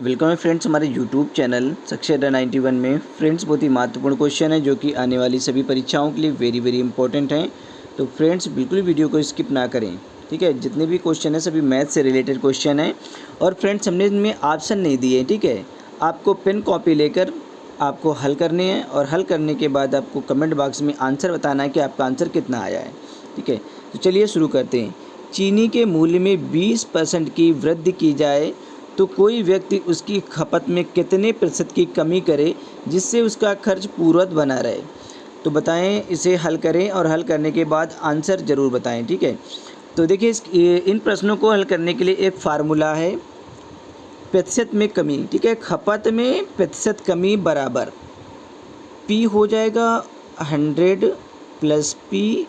Welcome है friends हमारे YouTube channel success अड्डा 91 में। फ्रेंड्स बहुत ही महत्वपूर्ण क्वेश्चन है जो कि आने वाली सभी परीक्षाओं के लिए वेरी वेरी इंपॉर्टेंट हैं। तो फ्रेंड्स बिल्कुल वीडियो को स्किप ना करें, ठीक है। जितने भी क्वेश्चन हैं सभी मैथ से रिलेटेड क्वेश्चन हैं और फ्रेंड्स हमने इनमें ऑप्शन नहीं दिए, ठीक है। आपको पेन कॉपी लेकर आपको हल करने हैं और हल करने के बाद आपको कमेंट बॉक्स में आंसर बताना है कि आपका आंसर कितना आया है, ठीक है। तो चलिए शुरू करते हैं। चीनी के मूल्य में 20% की वृद्धि की जाए तो कोई व्यक्ति उसकी खपत में कितने प्रतिशत की कमी करे जिससे उसका खर्च पूर्ववत बना रहे। तो बताएं, इसे हल करें और हल करने के बाद आंसर ज़रूर बताएं, ठीक है। तो देखिए इन प्रश्नों को हल करने के लिए एक फार्मूला है प्रतिशत में कमी, ठीक है। खपत में प्रतिशत कमी बराबर P हो जाएगा 100 + P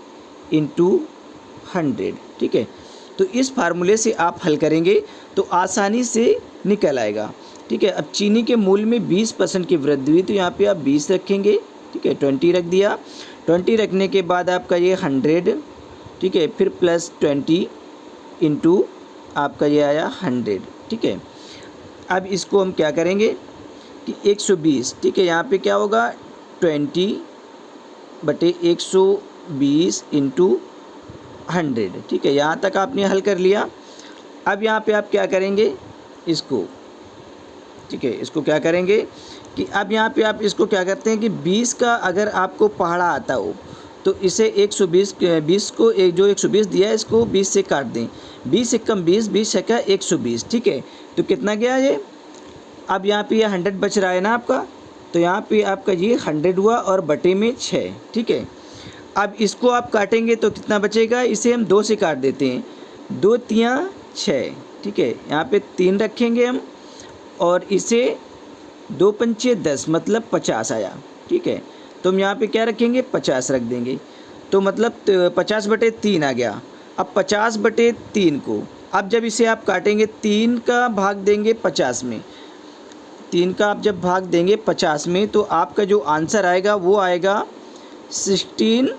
× 100, ठीक है। तो इस फार्मूले से आप हल करेंगे तो आसानी से निकल आएगा, ठीक है। अब चीनी के मूल्य में 20% की वृद्धि हुई तो यहाँ पे आप 20 रखेंगे, ठीक है। 20 रख दिया। 20 रखने के बाद आपका ये 100, ठीक है, फिर +20 × आपका ये आया 100, ठीक है। अब इसको हम क्या करेंगे कि 120, ठीक है। यहाँ पे क्या होगा 20/120 × 100, ठीक है। यहाँ तक आपने हल कर लिया। अब यहाँ पे आप क्या करेंगे इसको, ठीक है, इसको क्या करेंगे कि अब यहाँ पे आप इसको क्या करते हैं कि 20 का अगर आपको पहाड़ा आता हो तो इसे 120 20 को एक जो 120 दिया है इसको 20 से काट दें। 20 एकम 20, 20 छक्का 120, ठीक है। तो कितना गया ये? अब यहाँ पे ये 100 बच रहा है ना आपका, तो यहाँ पे आपका ये 100 हुआ और बटे में 6, ठीक है। अब इसको आप काटेंगे तो कितना बचेगा? इसे हम 2 से काट देते हैं। 2 तियाँ 6, ठीक है। यहाँ पे 3 रखेंगे हम और इसे 2 पंचे 10 मतलब 50 आया, ठीक है। तो हम यहाँ पे क्या रखेंगे 50 रख देंगे। तो मतलब 50/3 आ गया। अब 50/3 को अब जब इसे आप काटेंगे 3 का भाग देंगे 50 में, 3 का आप जब भाग देंगे 50 में तो आपका जो आंसर आएगा वो आएगा 16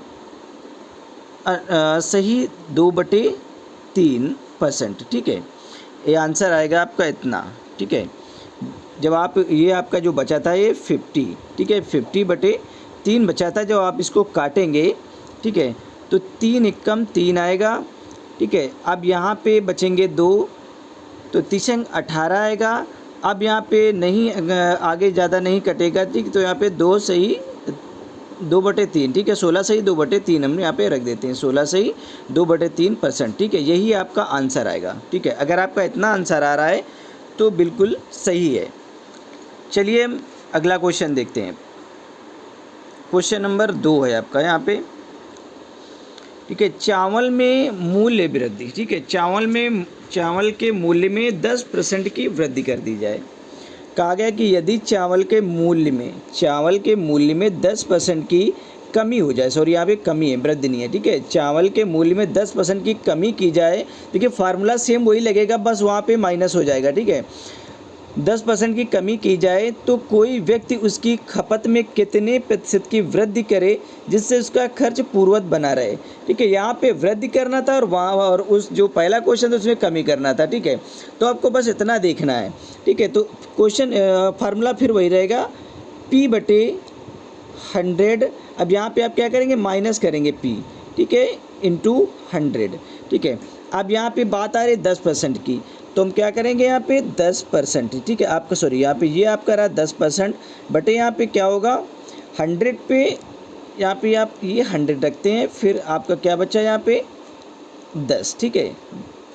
सही 2/3%, ठीक है। ये आंसर आएगा आपका इतना, ठीक है। जब आप ये आपका जो बचा था ये 50, ठीक है, 50/3 बचा था। जब आप इसको काटेंगे, ठीक है, तो 3 एकम 3 आएगा, ठीक है। अब यहाँ पे बचेंगे 2 तो 3 18 आएगा। अब यहाँ पे नहीं आगे ज़्यादा नहीं कटेगा, ठीक। तो यहाँ पे 2 सही 2/3, ठीक है। 16 सही 2/3 हम यहाँ पे रख देते हैं। 16 सही 2/3%, ठीक है। यही आपका आंसर आएगा, ठीक है। अगर आपका इतना आंसर आ रहा है तो बिल्कुल सही है। चलिए हम अगला क्वेश्चन देखते हैं। क्वेश्चन नंबर 2 है आपका यहाँ पे, ठीक है। चावल में मूल्य वृद्धि, ठीक है। चावल के मूल्य में 10% की वृद्धि कर दी जाए। कहा गया कि यदि चावल के मूल्य में 10% की कमी हो जाए, सॉरी यहाँ पे कमी है, वृद्धि नहीं है, ठीक है। चावल के मूल्य में 10% की कमी की जाए, देखिए फार्मूला सेम वही लगेगा, बस वहाँ पे माइनस हो जाएगा, ठीक है। 10% की कमी की जाए तो कोई व्यक्ति उसकी खपत में कितने प्रतिशत की वृद्धि करे जिससे उसका खर्च पूर्ववत बना रहे, ठीक है। यहाँ पे वृद्धि करना था और वहाँ और उस जो पहला क्वेश्चन था उसमें कमी करना था, ठीक है। तो आपको बस इतना देखना है, ठीक है। तो क्वेश्चन फार्मूला फिर वही रहेगा P/100। अब यहाँ पे आप क्या करेंगे माइनस करेंगे P, ठीक है, × 100, ठीक है। अब यहाँ पे बात आ रही है 10% की, तो हम क्या करेंगे यहाँ पे 10%, ठीक है। आपका सॉरी यहाँ पे ये आपका रहा 10% बटे यहाँ पे क्या होगा 100 पे, यहाँ पे आप ये 100 रखते हैं, फिर आपका क्या बचा यहाँ पे 10, ठीक है।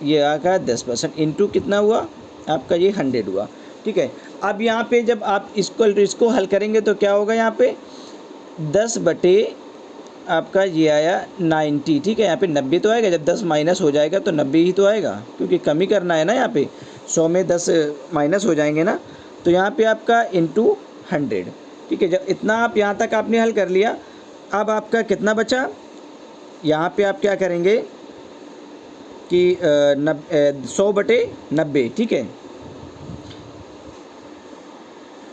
ये आ गया 10% × कितना हुआ आपका ये 100 हुआ, ठीक है। अब यहाँ पे जब आप इसको हल करेंगे तो क्या होगा यहाँ पे 10 बटे आपका ये आया 90, ठीक है। यहाँ पे 90 तो आएगा, जब 10 माइनस हो जाएगा तो 90 ही तो आएगा, क्योंकि कमी करना है ना। यहाँ पे 100 में 10 माइनस हो जाएंगे ना, तो यहाँ पे आपका × 100, ठीक है। जब इतना आप यहाँ तक आपने हल कर लिया, अब आपका कितना बचा, यहाँ पे आप क्या करेंगे कि 100/90, ठीक है।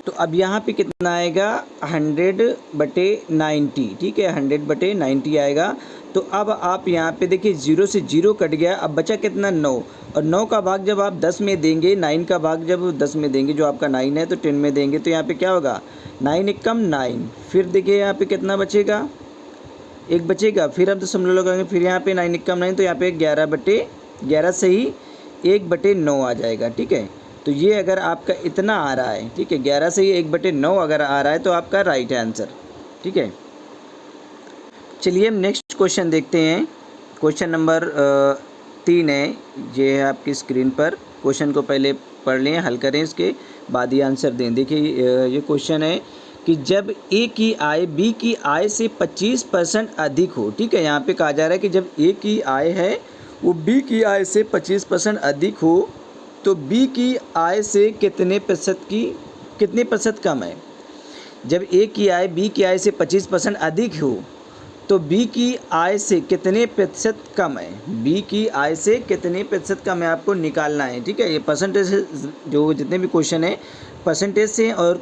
तो अब यहाँ पे कितना आएगा 100/90, ठीक है 100/90 आएगा। तो अब आप यहाँ पे देखिए 0 से 0 कट गया, अब बचा कितना 9, और 9 का भाग जब आप 10 में देंगे, 9 का भाग जब 10 में देंगे, जो आपका 9 है तो 10 में देंगे, तो यहाँ पे क्या होगा 9 एकम 9। फिर देखिए यहाँ पे कितना बचेगा, एक बचेगा, फिर हम तो समझ लगाएंगे, फिर यहाँ पे 9 एकम 9, तो यहाँ पे 11/11 से ही 1/9 आ जाएगा, ठीक है। तो ये अगर आपका इतना आ रहा है, ठीक है 11 से ही 1/9 अगर आ रहा है तो आपका राइट है आंसर, ठीक है। चलिए हम नेक्स्ट क्वेश्चन देखते हैं। क्वेश्चन नंबर 3 है, ये है आपकी स्क्रीन पर। क्वेश्चन को पहले पढ़ लें, हल करें, इसके बाद ही आंसर दें। देखिए ये क्वेश्चन है कि जब ए की आय बी की आय से 25% अधिक हो, ठीक है। यहाँ पे कहा जा रहा है कि जब ए की आय है वो बी की आय से 25% अधिक हो तो बी की आय से कितने प्रतिशत कम है। जब ए की आय बी की आय से 25% अधिक हो तो बी की आय से कितने प्रतिशत कम है, बी की आय से कितने प्रतिशत कम है आपको निकालना है, ठीक है। ये परसेंटेज जो जितने भी क्वेश्चन है परसेंटेज से, और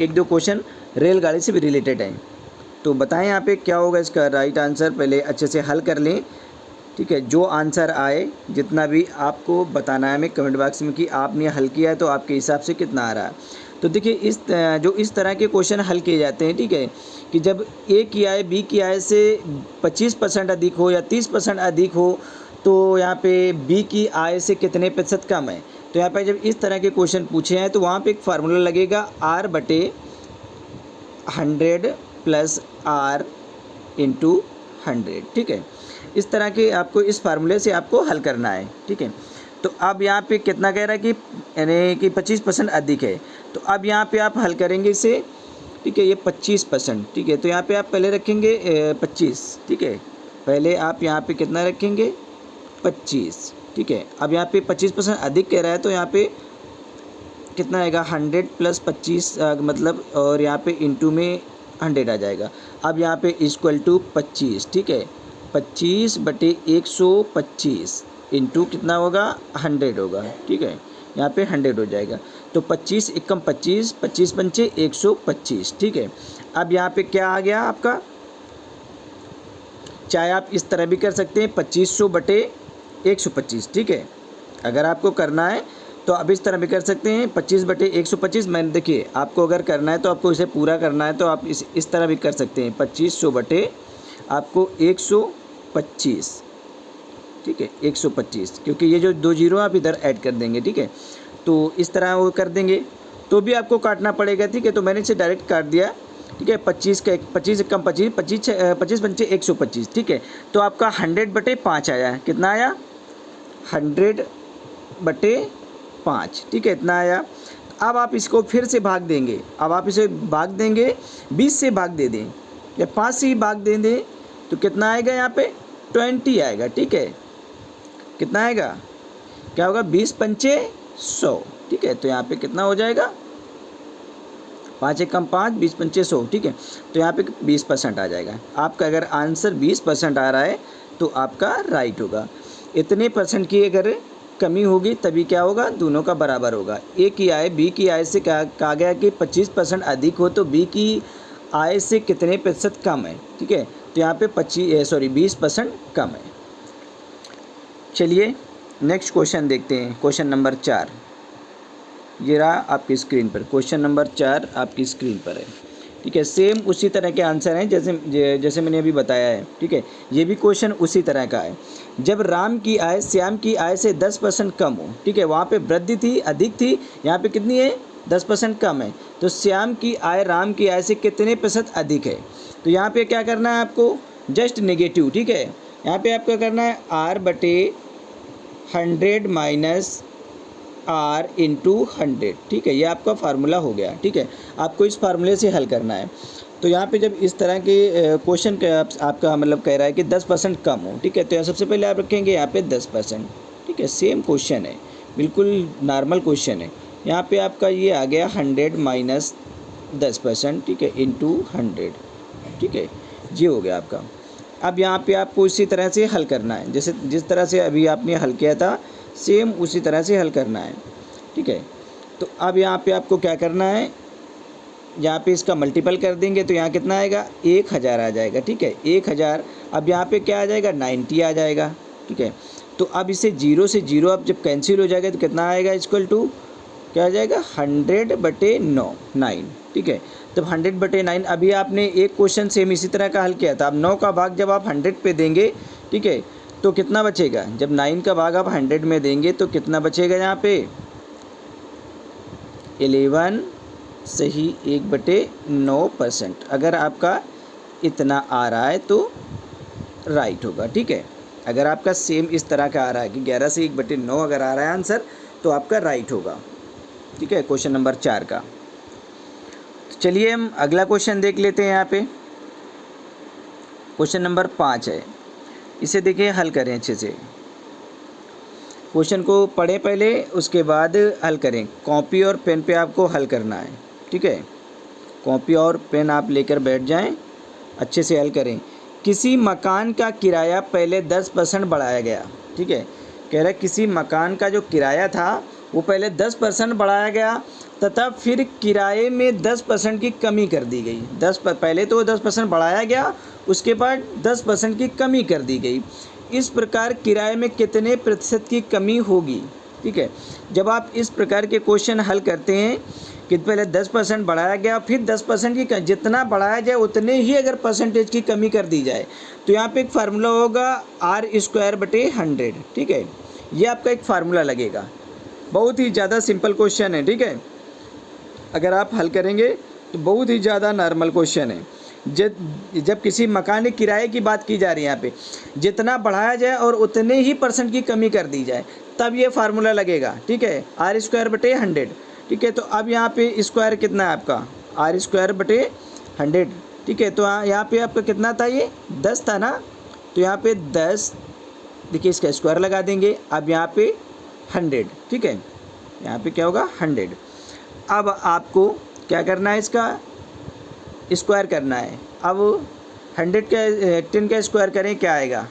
1-2 क्वेश्चन रेलगाड़ी से भी रिलेटेड हैं। तो बताएं यहाँ पे क्या होगा इसका राइट आंसर, पहले अच्छे से हल कर लें, ठीक है। जो आंसर आए जितना भी आपको बताना है हमें कमेंट बॉक्स में कि आपने हल किया है तो आपके हिसाब से कितना आ रहा है। तो देखिए इस तरह के क्वेश्चन हल किए जाते हैं, ठीक है, कि जब ए की आय बी की आय से 25% अधिक हो या 30% अधिक हो तो यहाँ पे बी की आय से कितने प्रतिशत कम है। तो यहाँ पे जब इस तरह के क्वेश्चन पूछे हैं तो वहाँ पे एक फार्मूला लगेगा R/100 + R × 100, ठीक है। इस तरह के आपको इस फार्मूले से आपको हल करना है, ठीक है। तो अब यहाँ पे कितना कह रहा है कि यानी कि 25% अधिक है, तो अब यहाँ पे आप हल करेंगे इसे, ठीक है। ये 25%, ठीक है, तो यहाँ पे आप पहले रखेंगे 25, ठीक है। पहले आप यहाँ पे कितना रखेंगे 25, ठीक है। अब यहाँ पे 25% अधिक कह रहा है तो यहाँ पे कितना आएगा 100 + 25 मतलब, और यहाँ पे इंटू में 100 आ जाएगा। अब यहाँ पे = 25, ठीक है। 25/125 इंटू कितना होगा 100 होगा, ठीक है। यहाँ पे 100 हो जाएगा। तो 25 एकम 25, 25 पंचे 125, ठीक है। अब यहाँ पे क्या आ गया आपका, चाहे आप इस तरह भी कर सकते हैं 2500/125, ठीक है। अगर आपको करना है तो अब इस तरह भी कर सकते हैं 25/125। मैंने देखिए आपको अगर करना है तो आपको इसे पूरा करना है तो आप इस तरह भी कर सकते हैं 2500 आपको 125, ठीक है 125, क्योंकि ये जो 2 जीरो आप इधर ऐड कर देंगे, ठीक है। तो इस तरह वो कर देंगे तो भी आपको काटना पड़ेगा, ठीक है। तो मैंने इसे डायरेक्ट काट दिया, ठीक है। 25 एकम 25, 25 पंचे 125, ठीक है। तो आपका 100/5 आया, कितना आया 100/5, ठीक है, इतना आया। अब आप इसको फिर से भाग देंगे, अब आप इसे भाग देंगे 20 से भाग दे दें या 5 से ही भाग दे दें तो कितना आएगा यहाँ पे 20 आएगा, ठीक है। कितना आएगा, क्या होगा 20 पंचे 100, ठीक है। तो यहाँ पे कितना हो जाएगा 5 एकम 5, 20 पंचे 100, ठीक है। तो यहाँ पे 20% आ जाएगा। आपका अगर आंसर 20% आ रहा है तो आपका राइट होगा। इतने % की अगर कमी होगी तभी क्या होगा, दोनों का बराबर होगा। ए की आय बी की आय से कहा गया कि 25% अधिक हो तो बी की आय से कितने प्रतिशत कम है, ठीक है। तो यहाँ पे 20% कम है। चलिए नेक्स्ट क्वेश्चन देखते हैं। क्वेश्चन नंबर 4 ये रहा आपकी स्क्रीन पर। क्वेश्चन नंबर 4 आपकी स्क्रीन पर है, ठीक है। सेम उसी तरह के आंसर हैं जैसे मैंने अभी बताया है, ठीक है। ये भी क्वेश्चन उसी तरह का है। जब राम की आय श्याम की आय से 10% कम हो, ठीक है, वहाँ पे वृद्धि थी, अधिक थी, यहाँ पे कितनी है 10% कम है। तो श्याम की आय राम की आय से कितने प्रतिशत अधिक है। तो यहाँ पे क्या करना है आपको, जस्ट नेगेटिव, ठीक है। यहाँ पे आपको करना है R/100 - R × 100, ठीक है। ये आपका फार्मूला हो गया, ठीक है। आपको इस फार्मूले से हल करना है। तो यहाँ पे जब इस तरह के क्वेश्चन आपका मतलब कह रहा है कि 10% कम हो, ठीक है, तो यहाँ सबसे पहले आप रखेंगे यहाँ पे 10%, ठीक है। सेम क्वेश्चन है, बिल्कुल नॉर्मल क्वेश्चन है। यहाँ पे आपका ये आ गया 100 - 10%, ठीक है, इंटू 100, ठीक है, ये हो गया आपका। अब यहाँ पे आपको इसी तरह से हल करना है, जैसे जिस तरह से अभी आपने हल किया था सेम उसी तरह से हल करना है, ठीक है। तो अब यहाँ पे आपको क्या करना है, यहाँ पे इसका मल्टीपल कर देंगे तो यहाँ कितना आएगा 1000 आ जाएगा। ठीक है, 1000। अब यहाँ पे क्या आ जाएगा 90 आ जाएगा। ठीक है, तो अब इसे 0 से 0 अब जब कैंसिल हो जाएगा तो कितना आएगा इक्वल टू क्या आ जाएगा 100/9। ठीक है, तो 100/9। अभी आपने एक क्वेश्चन सेम इसी तरह का हल किया था। अब 9 का भाग जब आप 100 पे देंगे, ठीक है, तो कितना बचेगा? जब 9 का भाग आप 100 में देंगे तो कितना बचेगा यहाँ पे 11 से ही 1/9%। अगर आपका इतना आ रहा है तो राइट होगा। ठीक है, अगर आपका सेम इस तरह का आ रहा है कि 11 से 1/9 अगर आ रहा है आंसर तो आपका राइट होगा। ठीक है, क्वेश्चन नंबर 4 का। तो चलिए हम अगला क्वेश्चन देख लेते हैं। यहाँ पे क्वेश्चन नंबर 5 है, इसे देखिए हल करें अच्छे से। क्वेश्चन को पढ़ें पहले, उसके बाद हल करें। कॉपी और पेन पे आपको हल करना है। ठीक है, कॉपी और पेन आप लेकर बैठ जाएं, अच्छे से हल करें। किसी मकान का किराया पहले 10% बढ़ाया गया। ठीक है, कह रहा है किसी मकान का जो किराया था वो पहले 10% बढ़ाया गया तथा फिर किराए में 10% की कमी कर दी गई। पहले तो 10% बढ़ाया गया, उसके बाद 10% की कमी कर दी गई। इस प्रकार किराए में कितने प्रतिशत की कमी होगी? ठीक है, जब आप इस प्रकार के क्वेश्चन हल करते हैं कि पहले 10% बढ़ाया गया फिर 10% की जितना बढ़ाया जाए उतने ही अगर परसेंटेज की कमी कर दी जाए तो यहाँ पे एक फार्मूला होगा R²/100। ठीक है, ये आपका एक फार्मूला लगेगा। बहुत ही ज़्यादा सिंपल क्वेश्चन है। ठीक है, अगर आप हल करेंगे तो बहुत ही ज़्यादा नॉर्मल क्वेश्चन है। जब किसी मकान के किराए की बात की जा रही है, यहाँ पे जितना बढ़ाया जाए और उतने ही परसेंट की कमी कर दी जाए तब ये फार्मूला लगेगा। ठीक है, R²/100। ठीक है, तो अब यहाँ पे स्क्वायर कितना है आपका R²/100। ठीक है, तो यहाँ पे आपका कितना था, ये 10 था ना, तो यहाँ पे 10 देखिए इसका स्क्वायर लगा देंगे। अब यहाँ पे 100। ठीक है, यहाँ पे क्या होगा 100। अब आपको क्या करना है, इसका स्क्वायर करना है। अब 100 का 10 का स्क्वायर करें क्या आएगा?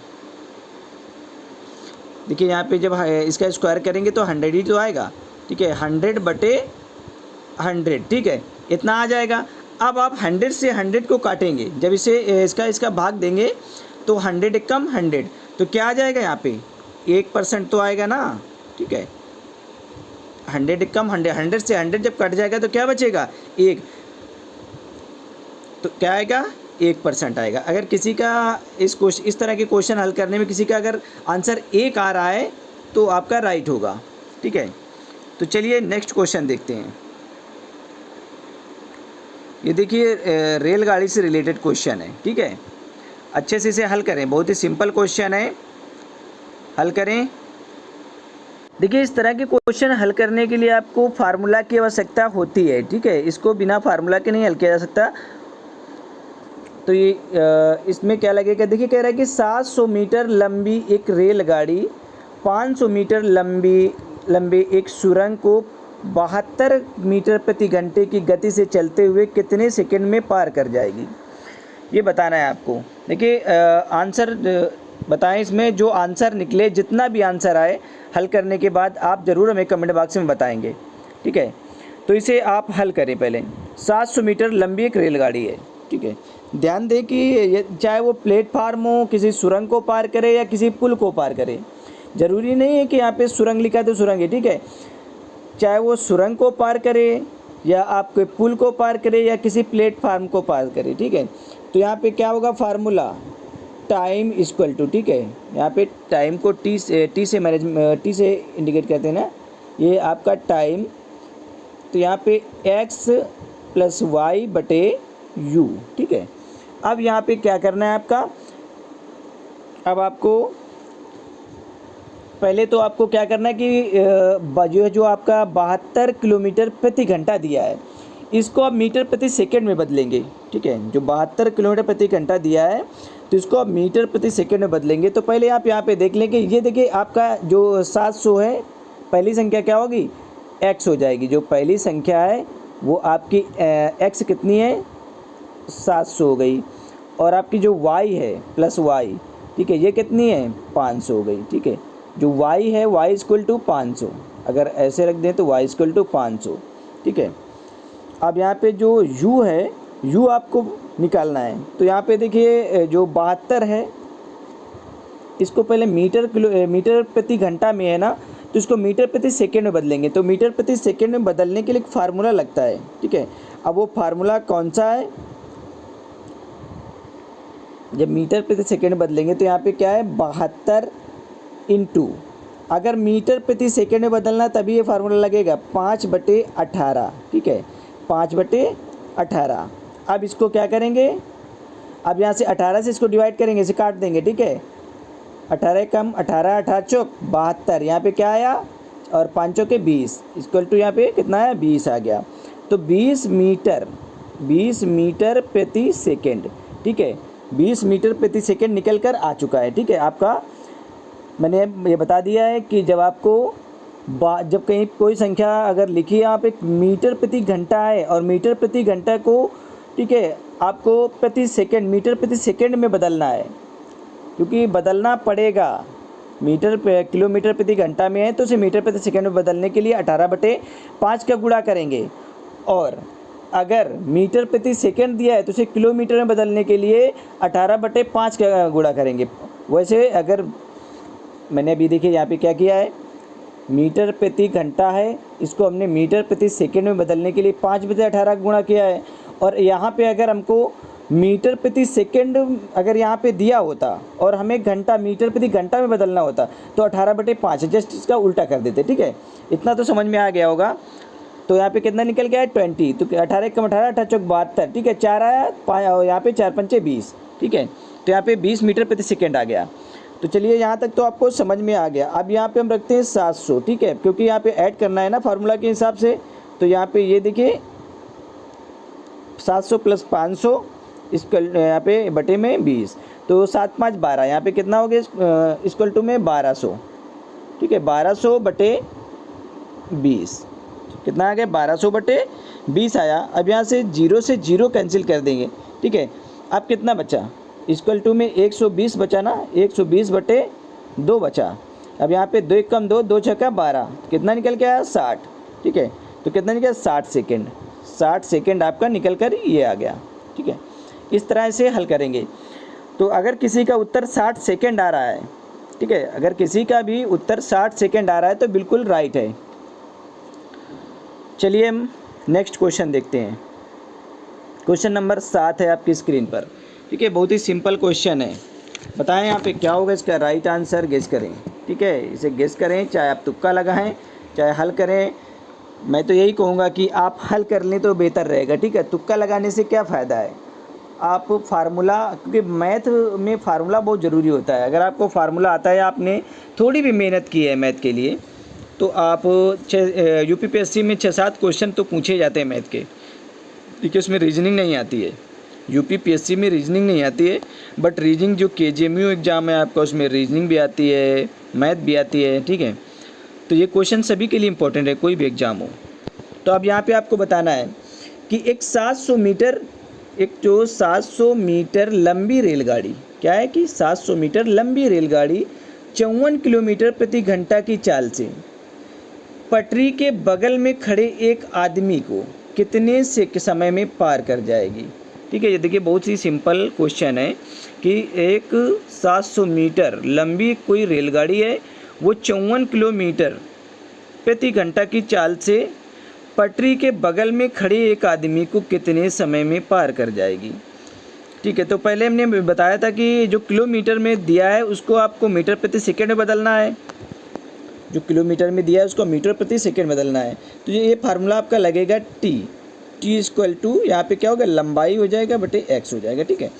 देखिए यहाँ पे जब इसका स्क्वायर करेंगे तो 100 ही तो आएगा। ठीक है, 100/100। ठीक है, इतना आ जाएगा। अब आप 100 से 100 को काटेंगे, जब इसे इसका भाग देंगे तो 100 कम 100 तो क्या आ जाएगा यहाँ पे 1% तो आएगा ना। ठीक है, 100 कम 100 से 100 जब कट जाएगा तो क्या बचेगा 1, तो क्या आएगा 1% आएगा। अगर किसी का इस तरह के क्वेश्चन हल करने में किसी का अगर आंसर 1 आ रहा है तो आपका राइट होगा। ठीक है, तो चलिए नेक्स्ट क्वेश्चन देखते हैं। ये देखिए रेलगाड़ी से रिलेटेड क्वेश्चन है। ठीक है, अच्छे से इसे हल करें, बहुत ही सिंपल क्वेश्चन है, हल करें। देखिए इस तरह के क्वेश्चन हल करने के लिए आपको फार्मूला की आवश्यकता होती है। ठीक है, इसको बिना फार्मूला के नहीं हल किया जा सकता। तो ये इसमें क्या लगेगा, देखिए कह रहा है कि 700 मीटर लंबी एक रेलगाड़ी 500 मीटर लंबे एक सुरंग को 72 मीटर प्रति घंटे की गति से चलते हुए कितने सेकंड में पार कर जाएगी, ये बताना है आपको। देखिए आंसर बताएं, इसमें जो आंसर निकले, जितना भी आंसर आए हल करने के बाद आप ज़रूर हमें कमेंट बॉक्स में बताएंगे। ठीक है, तो इसे आप हल करें पहले। 700 मीटर लंबी एक रेलगाड़ी है। ठीक है, ध्यान दें कि चाहे वो प्लेटफार्म हो, किसी सुरंग को पार करे या किसी पुल को पार करे, ज़रूरी नहीं है कि यहाँ पे सुरंग लिखा है तो सुरंग है। ठीक है, चाहे वो सुरंग को पार करे या आपके पुल को पार करे या किसी प्लेटफार्म को पार करे। ठीक है, तो यहाँ पे क्या होगा फार्मूला टाइम इक्वल टू, ठीक है, यहाँ पे टाइम को टी से इंडिकेट करते हैं ना, ये आपका टाइम, तो यहाँ पे x + y/u। ठीक है, अब यहाँ पे क्या करना है आपका, अब आपको पहले तो आपको क्या करना है कि जो आपका 72 किलोमीटर प्रति घंटा दिया है इसको आप मीटर प्रति सेकंड में बदलेंगे। ठीक है, जो 72 किलोमीटर प्रति घंटा दिया है तो इसको आप मीटर प्रति सेकंड में बदलेंगे। तो पहले आप यहाँ पे देख लेंगे, ये देखिए आपका जो 700 है, पहली संख्या क्या होगी x हो जाएगी। जो पहली संख्या है वो आपकी x कितनी है 700 हो गई, और आपकी जो y है +y, ठीक है, ये कितनी है 500 हो गई। ठीक है, जो y है y = 500, अगर ऐसे रख दें तो y = 500। ठीक है, अब यहाँ पे जो u है, u आपको निकालना है। तो यहाँ पे देखिए जो 72 है, इसको पहले मीटर प्रति घंटा में है ना, तो इसको मीटर प्रति सेकंड में बदलेंगे। तो मीटर प्रति सेकंड में बदलने के लिए एक फार्मूला लगता है, ठीक है। अब वो फार्मूला कौन सा है? जब मीटर प्रति सेकंड बदलेंगे तो यहाँ पे क्या है, 72 इंटू, अगर मीटर प्रति सेकंड में बदलना तभी ये फार्मूला लगेगा, 5/18, ठीक है, 5/18। अब इसको क्या करेंगे, अब यहाँ से 18 से इसको डिवाइड करेंगे, इसे काट देंगे, ठीक है। 18 कम 18, 18 चौक 72, यहाँ पे क्या आया, और 5 चौके 20, इक्वल टू यहाँ पे कितना है, 20 आ गया। तो 20 मीटर प्रति सेकंड, ठीक है, 20 मीटर प्रति सेकंड निकल कर आ चुका है, ठीक है। आपका मैंने ये बता दिया है कि जब आपको जब कहीं कोई संख्या अगर लिखी है यहाँ पे मीटर प्रति घंटा है और मीटर प्रति घंटा को, ठीक है, आपको प्रति सेकंड मीटर प्रति सेकंड में बदलना है, क्योंकि बदलना पड़ेगा। किलोमीटर प्रति घंटा में है तो उसे मीटर प्रति सेकंड में बदलने के लिए 18/5 का गुणा करेंगे, और अगर मीटर प्रति सेकंड दिया है तो उसे किलोमीटर में बदलने के लिए 18/5 का गुणा करेंगे। वैसे अगर मैंने अभी देखिए यहाँ पे क्या किया है, मीटर प्रति घंटा है, इसको हमने मीटर प्रति सेकंड में बदलने के लिए 5/18 गुणा किया है। और यहाँ पे अगर हमको मीटर प्रति सेकंड अगर यहाँ पे दिया होता और हमें घंटा मीटर प्रति घंटा में बदलना होता तो 18/5, जस्ट इसका उल्टा कर देते, ठीक है। इतना तो समझ में आ गया होगा। तो यहाँ पे कितना निकल गया है, 20। तो 18 कम 18, 18 चौक 72, ठीक है, 4 आया, यहाँ पे 4 पंचे 20, ठीक है। तो यहाँ पे 20 मीटर प्रति सेकंड आ गया। तो चलिए यहाँ तक तो आपको समझ में आ गया। अब यहाँ पे हम रखते हैं 700, ठीक है, क्योंकि यहाँ पे ऐड करना है ना फार्मूला के हिसाब से। तो यहाँ पे ये देखिए 700 प्लस 500 इसका यहाँ पे बटे में 20, तो 7 5 12, यहाँ पे कितना हो गया, इक्वल टू में 1200, ठीक है, 1200 बटे 20, कितना आ गया, 1200 बटे 20 आया। अब यहाँ से 0 से 0 कैंसिल कर देंगे, ठीक है। अब कितना बचा, इक्वल टू में 120 बचा ना, 120 बटे 2 बचा। अब यहाँ पे 2 कम 2, 2 छक्का 12, कितना निकल के आया, 60, ठीक है। तो कितना निकला, 60 सेकेंड, 60 सेकेंड आपका निकल कर ये आ गया, ठीक है। इस तरह से हल करेंगे। तो अगर किसी का उत्तर 60 सेकेंड आ रहा है, ठीक है, अगर किसी का भी उत्तर 60 सेकेंड आ रहा है तो बिल्कुल राइट है। चलिए हम नेक्स्ट क्वेश्चन देखते हैं। क्वेश्चन नंबर 7 है आपकी स्क्रीन पर, ठीक है, बहुत ही सिंपल क्वेश्चन है। बताएं यहाँ पे क्या होगा इसका राइट आंसर, गेस करें, ठीक है, इसे गेस करें, चाहे आप तुक्का लगाएं चाहे हल करें। मैं तो यही कहूँगा कि आप हल कर लें तो बेहतर रहेगा, ठीक है। तुक्का लगाने से क्या फ़ायदा है, आप फार्मूला, क्योंकि मैथ में फार्मूला बहुत ज़रूरी होता है। अगर आपको फार्मूला आता है, आपने थोड़ी भी मेहनत की है मैथ के लिए, तो आप यूपीपीएससी में 6-7 क्वेश्चन तो पूछे जाते हैं मैथ के, ठीक है, उसमें रीजनिंग नहीं आती है। यूपीपीएससी में रीजनिंग नहीं आती है, बट रीजनिंग जो केजीएमयू एग्ज़ाम है आपका, उसमें रीजनिंग भी आती है, मैथ भी आती है, ठीक है। तो ये क्वेश्चन सभी के लिए इंपॉर्टेंट है, कोई भी एग्ज़ाम हो। तो अब यहाँ पे आपको बताना है कि एक 700 मीटर लंबी रेलगाड़ी, क्या है कि 700 मीटर लंबी रेलगाड़ी 54 किलोमीटर प्रति घंटा की चाल से पटरी के बगल में खड़े एक आदमी को कितने से समय में पार कर जाएगी, ठीक है। ये देखिए बहुत ही सिंपल क्वेश्चन है कि एक 700 मीटर लंबी कोई रेलगाड़ी है, वो 54 किलोमीटर प्रति घंटा की चाल से पटरी के बगल में खड़े एक आदमी को कितने समय में पार कर जाएगी, ठीक है। तो पहले हमने बताया था कि जो किलोमीटर में दिया है उसको आपको मीटर प्रति सेकंड में बदलना है, जो किलोमीटर में दिया है उसको मीटर प्रति सेकंड बदलना है। तो ये फार्मूला आपका लगेगा टी इक्वल टू, यहाँ पे क्या होगा, लंबाई हो जाएगा बटे एक्स हो जाएगा, ठीक है।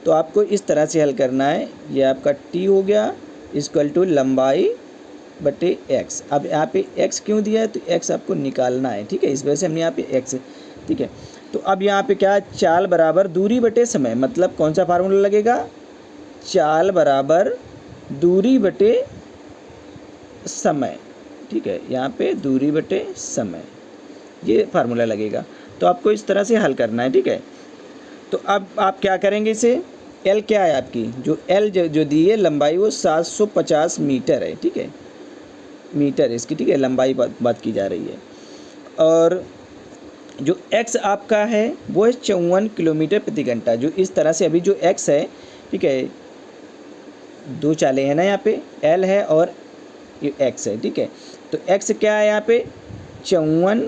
तो आपको इस तरह से हल करना है। ये आपका टी हो गया इक्वल टू लंबाई बटे एक्स। अब यहाँ पे एक्स क्यों दिया है, तो एक्स आपको निकालना है, ठीक है, इस वजह से हमने यहाँ पे एक्स, ठीक है। तो अब यहाँ पे क्या, चाल बराबर दूरी बटे समय, मतलब कौन सा फार्मूला लगेगा, चाल बराबर दूरी बटे समय, ठीक है, यहाँ पे दूरी बटे समय, ये फार्मूला लगेगा। तो आपको इस तरह से हल करना है, ठीक है। तो अब आप क्या करेंगे, इसे एल क्या है आपकी, जो एल जो दी है लंबाई वो 750 मीटर है, ठीक है, मीटर इसकी, ठीक है, लंबाई बात की जा रही है। और जो x आपका है वो है 54 किलोमीटर प्रति घंटा। जो इस तरह से अभी जो x है, ठीक है, दो चालें हैं ना यहाँ पे, l है और ये x है, ठीक है। तो x क्या है यहाँ पे 54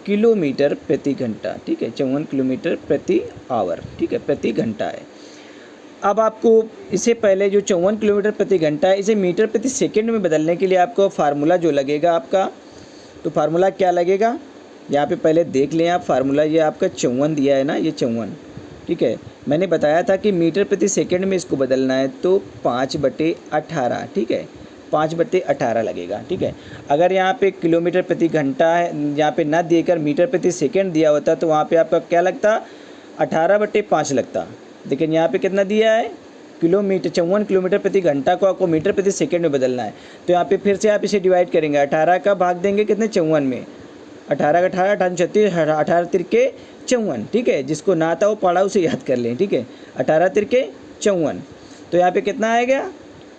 किलोमीटर प्रति घंटा, ठीक है, 54 किलोमीटर प्रति आवर, ठीक है, प्रति घंटा है। अब आपको इससे पहले जो 54 किलोमीटर प्रति घंटा है इसे मीटर प्रति सेकंड में बदलने के लिए आपको फार्मूला जो लगेगा आपका, तो फार्मूला क्या लगेगा यहाँ पे पहले देख लें आप। फार्मूला ये आपका 54 दिया है ना, ये 54, ठीक है। मैंने बताया था कि मीटर प्रति सेकंड में इसको बदलना है तो 5/18, ठीक है, 5/18 लगेगा, ठीक है। अगर यहाँ पे किलोमीटर प्रति घंटा है, यहाँ पे ना देकर मीटर प्रति सेकंड दिया होता तो वहाँ पे आपका क्या लगता 18/5 लगता। लेकिन यहाँ पे कितना दिया है किलोमीटर, 54 किलोमीटर प्रति घंटा को आपको मीटर प्रति सेकंड में बदलना है। तो यहाँ पे फिर से आप इसे डिवाइड करेंगे, 18 का भाग देंगे कितने 54 में, 18 का 18, 18 36, 18 तिरके 54, ठीक है। जिसको ना आता वो पढ़ा उसे याद कर लें, ठीक है। 18 तिरके 54, तो यहाँ पे कितना आएगा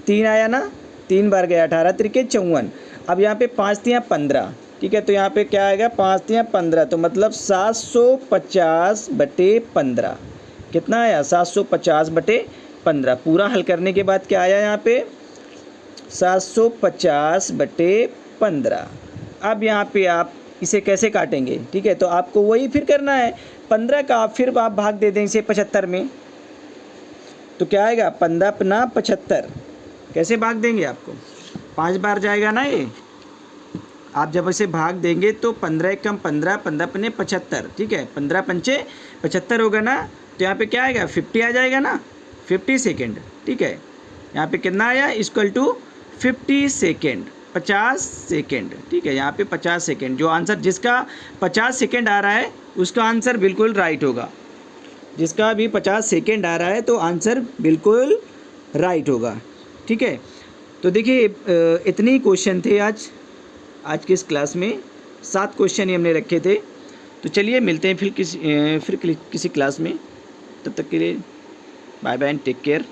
3 आया ना, 3 बार गया, 18 तिरके 54। अब यहाँ पे 5 तियाँ 15, ठीक है, तो यहाँ पे क्या आएगा 5 तियाँ 15, तो मतलब 750/15 कितना आया 750/15। पूरा हल करने के बाद क्या आया यहाँ पे 750/15। अब यहाँ पे आप इसे कैसे काटेंगे, ठीक है, तो आपको वही फिर करना है 15 का आप फिर आप भाग दे दें इसे 75 में, तो क्या आएगा 15×75। कैसे भाग देंगे, आपको 5 बार जाएगा ना ये, आप जब इसे भाग देंगे तो 15 कम 15, 15×5 75, ठीक है, 15×5 75 होगा ना। तो यहाँ पे क्या आएगा 50 आ जाएगा ना, 50 सेकेंड, ठीक है। यहाँ पे कितना आया इक्वल टू 50 सेकेंड, 50 सेकेंड, ठीक है। यहाँ पे 50 सेकेंड, जो आंसर जिसका 50 सेकेंड आ रहा है उसका आंसर बिल्कुल राइट होगा। जिसका भी 50 सेकेंड आ रहा है तो आंसर बिल्कुल राइट होगा, ठीक है। तो देखिए इतने ही क्वेश्चन थे आज की इस क्लास में, 7 क्वेश्चन ही हमने रखे थे। तो चलिए मिलते हैं फिर किसी क्लास में। तब तक के लिए bye bye and take care.